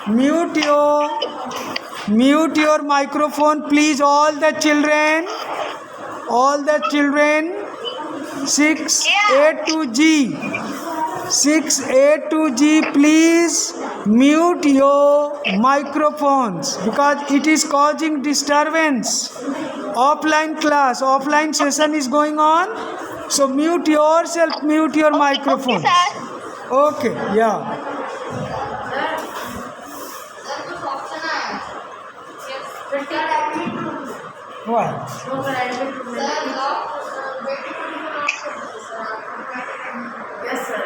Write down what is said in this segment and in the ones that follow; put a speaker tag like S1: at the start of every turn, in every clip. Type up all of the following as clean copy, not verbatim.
S1: Mute your microphone, please, all the children. 6A to G. 6A to G, please mute your microphones because it is causing disturbance. Offline session is going on. So mute yourself, mute your microphones. Okay, yeah. What?
S2: Yes, sir.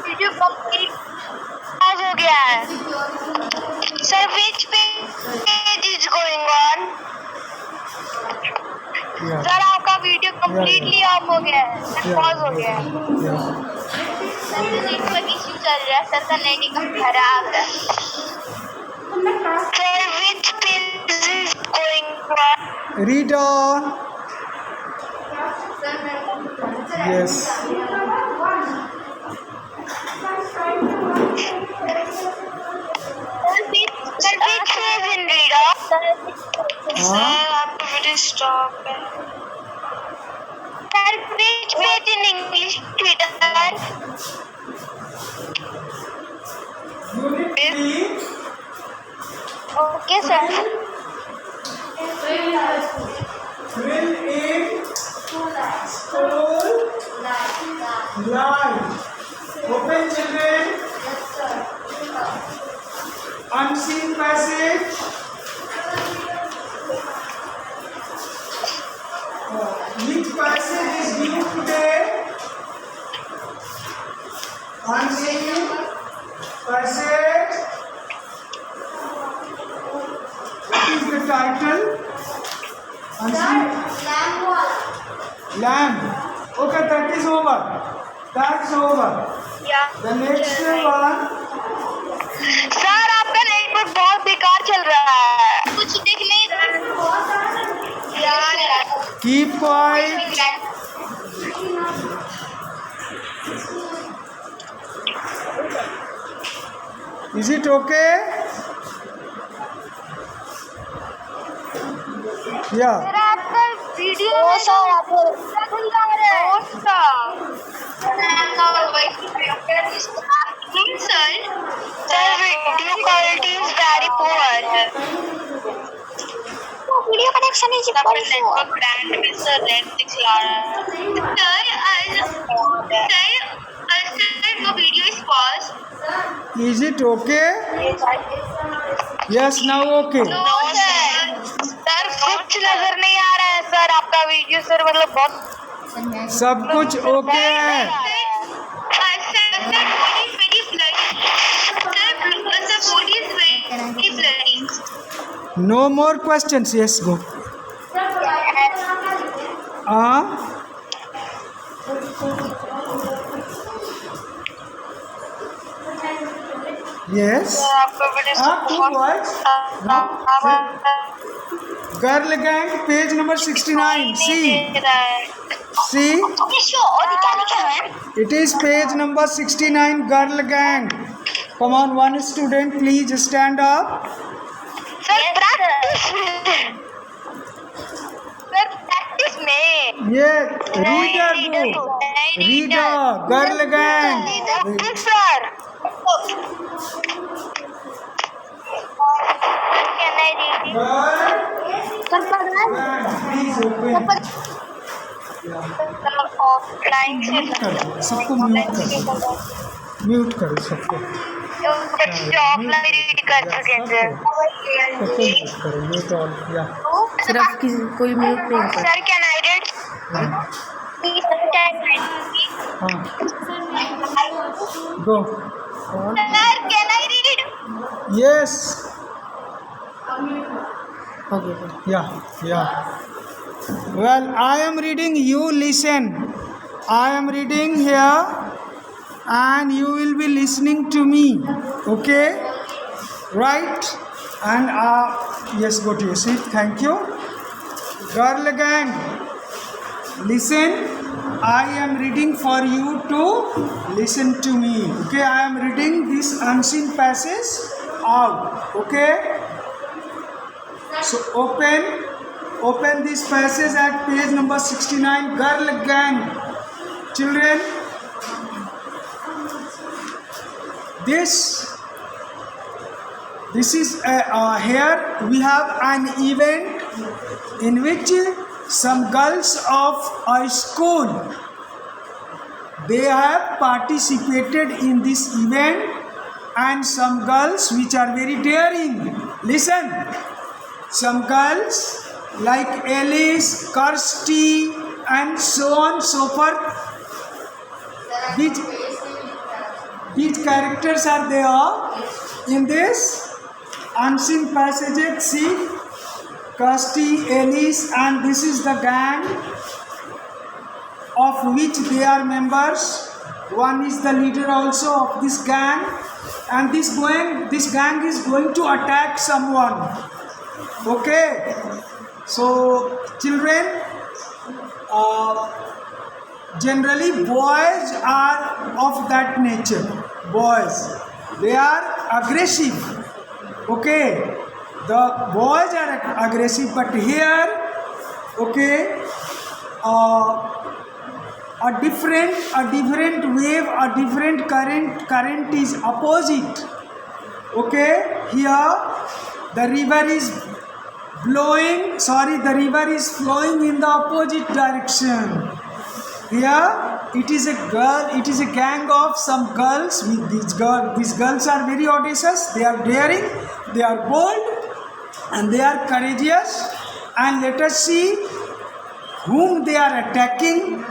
S3: Video complete हो गया है sir. Which page is going on? Sir आपका video completely off हो गया है, pause हो गया है. सर नेटवर्क इश्यू चल रहा है, सर का नेट खराब है. Sir which page is going on?
S1: Read on. Yes.
S3: Sir, which page in reader? Sir, आपका वीडियो स्टॉप है. Sir, which page in English reader?
S1: Unit 3.
S3: Okay, sir.
S1: Fill in school line. Open, children. Unseen passage. Which passage is due today? Unseen passage. What is the title? Unseen. Lamb. Okay, that is over. That's over.
S3: Yeah.
S1: The next one.
S3: Sir आपका network बहुत बेकार चल रहा है, कुछ दिख नहीं रहा.
S1: Keep quiet. Is it okay? Yeah.
S3: Sir आपका video sir video quality is very poor. Video connection is network brand में सर रेड दिखला रहा है. सर वो video is pause.
S1: Is it okay? Yes, now okay.
S3: Sir कुछ नजर नहीं आ रहा है सर आपका वीडियो. सर मतलब बहुत
S1: सब कुछ ओके है. No more questions. Yes, go. Yes. Two boys. Girl gang, page number 69. See. It is page number 69, girl gang. Come on, one student, please stand up.
S3: Sir practice में.
S1: Yeah, reader, girl gang.
S3: Sir can I read it?
S1: Please open.
S3: Offline से
S1: सबको mute करो सबको.
S3: Offline read कर सके sir.
S1: सबको mute करो. Mute on. या
S2: सिर्फ किसी कोई म्यूट नहीं कर.
S3: Sir can I read?
S1: हाँ. Go.
S3: Sir can I read?
S1: Yes.
S2: Okay.
S1: Yeah. Well, I am reading, you listen. I am reading here and you will be listening to me. Okay? Right? And yes, go to your seat. Thank you. Girl gang, listen. I am reading for you to listen to me. Okay, I am reading this unseen passage out. Okay, so open this passage at page number 69. Girl gang, children, this is here we have an event in which some girls of a school, they have participated in this event, and some girls which are very daring. Listen, some girls like Alice, Kirsty, and so on so forth. Which characters are there in this unseen passages? See, Kirsty, Alice, and this is the gang of which they are members. One is the leader also of this gang, and this gang is going to attack someone. Okay, so children, generally boys are of that nature. Boys, they are aggressive. Okay, the boys are aggressive, but here, okay, a different wave, a different current is opposite. Okay, here the river is flowing in the opposite direction. Here it is a gang of some girls. With these girls are very audacious, they are daring, they are bold, and they are courageous. And let us see whom they are attacking,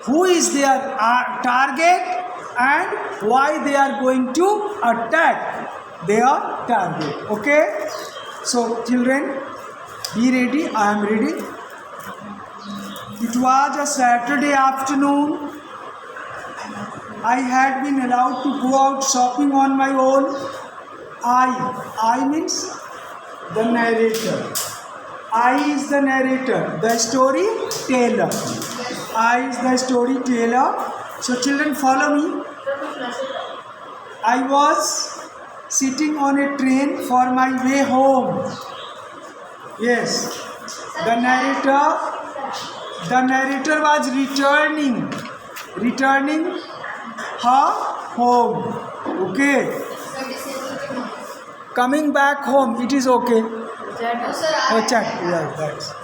S1: who is their target, and why they are going to attack their target. Okay, so children, be ready. I am ready. It was a Saturday afternoon. I had been allowed to go out shopping on my own. I means the narrator. I is the narrator, the storyteller. I is the storyteller. So children, follow me. I was sitting on a train for my way home. Yes, the narrator was returning her home. Okay, coming back home. It is okay. Chat. Yeah, that's.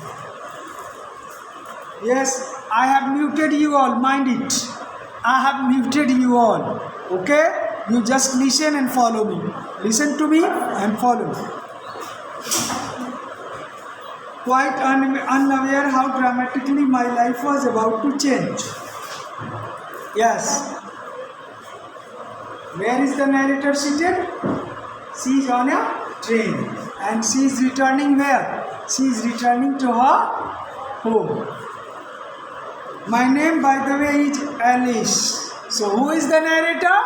S1: Yes, I have muted you all. Mind it. I have muted you all. Okay, you just listen and follow me. Listen to me and follow me. Quite unaware how dramatically my life was about to change. Yes. Where is the narrator seated? She is on a train, and she is returning where? She is returning to her home. My name, by the way, is Alice. So who is the narrator?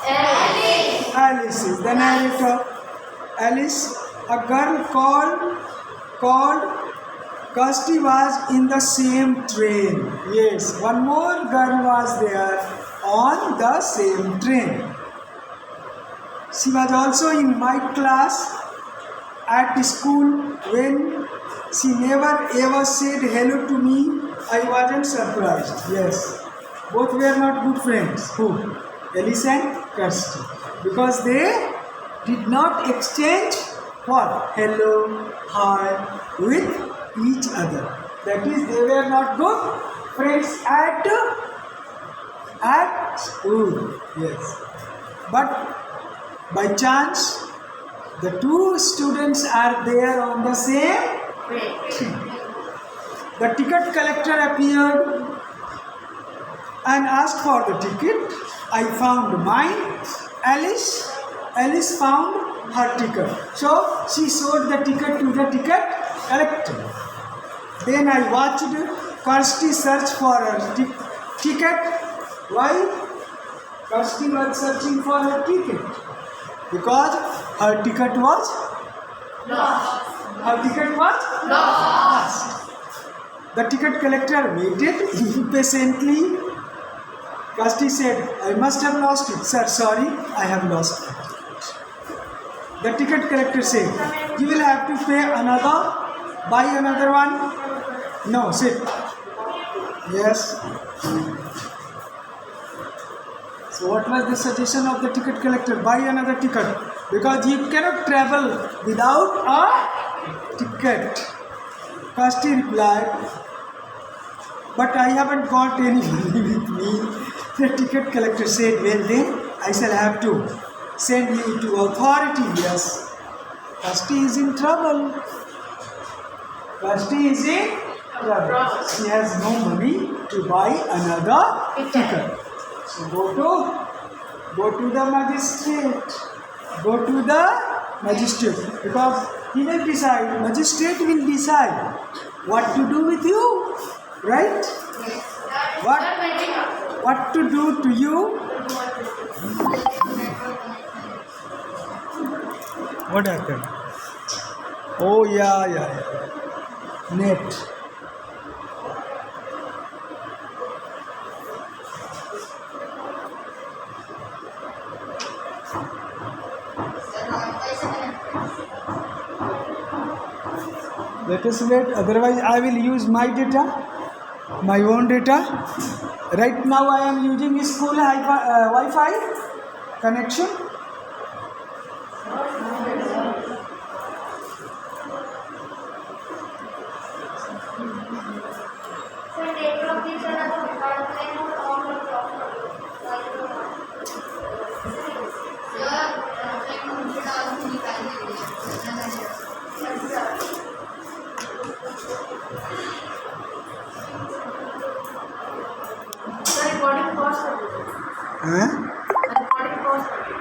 S1: Alice. Alice is the narrator. Alice, a girl called Kirsty was in the same train. Yes, one more girl was there on the same train. She was also in my class at school. When she never ever said hello to me, I wasn't surprised. Yes, both were not good friends. Who? Alice and Kirsty. Because they did not exchange what? Hello, hi with each other. That is, they were not good friends at school. Yes. But by chance, the two students are there on the same train. The ticket collector appeared and asked for the ticket. I found mine. Alice found her ticket. So she showed the ticket to the ticket collector. Then I watched Kirsty search for her ticket. Why? Kirsty was searching for her ticket because her ticket was lost. Her ticket was lost. The ticket collector waited impatiently. Kasti said, I must have lost it. Sir, sorry, I have lost it. The ticket collector said, you will have to pay another, buy another one. No, sit. Yes. So what was the suggestion of the ticket collector? Buy another ticket. Because you cannot travel without a ticket. Kasti replied, but I haven't got any money with me. The ticket collector said, well then, I shall have to send you to authority. Yes. Kasti is in trouble. Kasti is in trouble. She has no money to buy another ticket. So go to the magistrate. Go to the magistrate. Because he will decide, magistrate will decide what to do with you. Right? What to do to you? What happened? Oh yeah. Net. Let us wait, otherwise I will use my data, my own data. Right now I am using school Wi-Fi connection.
S2: Recording pause कर दो।
S1: हाँ?
S2: Recording pause कर दो।